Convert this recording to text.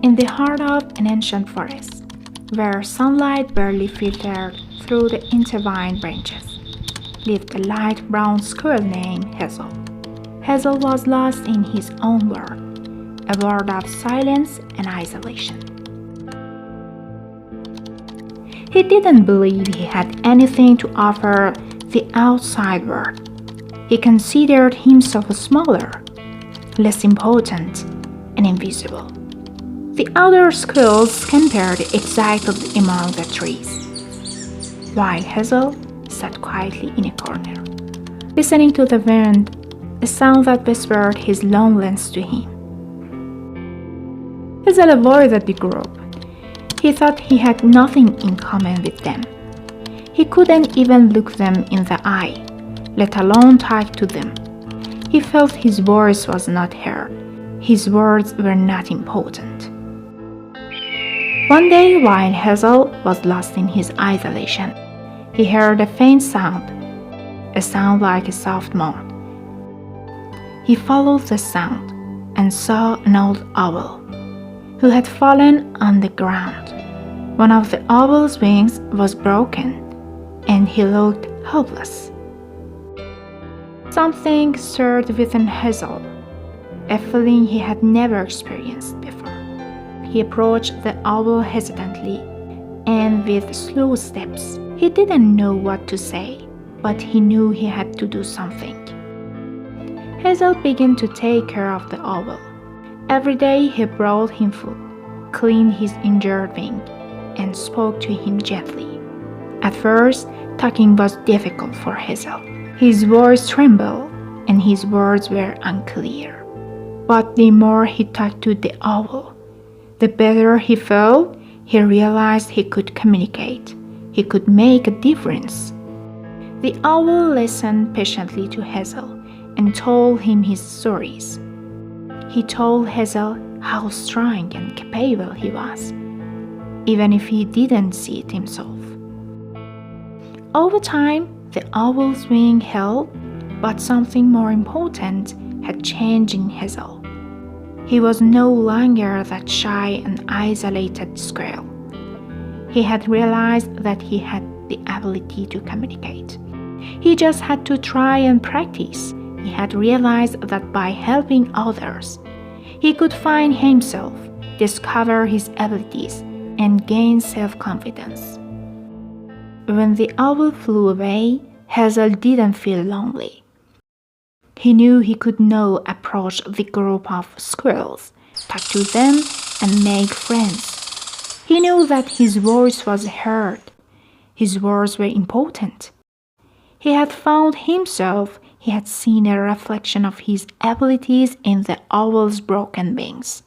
In the heart of an ancient forest, where sunlight barely filtered through the intertwined branches, lived a light brown squirrel named Hazel. Hazel was lost in his own world, a world of silence and isolation. He didn't believe he had anything to offer the outside world. He considered himself smaller, less important, and invisible. The other squirrels scampered excitedly among the trees, while Hazel sat quietly in a corner, listening to the wind, a sound that whispered his loneliness to him. Hazel avoided the group. He thought he had nothing in common with them. He couldn't even look them in the eye, let alone talk to them. He felt his voice was not heard. His words were not important. One day, while Hazel was lost in his isolation, he heard a faint sound, a sound like a soft moan. He followed the sound and saw an old owl who had fallen on the ground. One of the owl's wings was broken, and he looked hopeless. Something stirred within Hazel, a feeling he had never experienced before. He approached the owl hesitantly and with slow steps. He didn't know what to say, but he knew he had to do something. Hazel began to take care of the owl. Every day he brought him food, cleaned his injured wing, and spoke to him gently. At first, talking was difficult for Hazel. His voice trembled and his words were unclear. But the more he talked to the owl, the better he felt. He realized he could communicate. He could make a difference. The owl listened patiently to Hazel and told him his stories. He told Hazel how strong and capable he was, even if he didn't see it himself. Over time, the owl's wing held, but something more important had changed in Hazel. He was no longer that shy and isolated squirrel. He had realized that he had the ability to communicate. He just had to try and practice. He had realized that by helping others, he could find himself, discover his abilities, and gain self-confidence. When the owl flew away, Hazel didn't feel lonely. He knew he could now approach the group of squirrels, talk to them, and make friends. He knew that his voice was heard. His words were important. He had found himself. He had seen a reflection of his abilities in the owl's broken wings.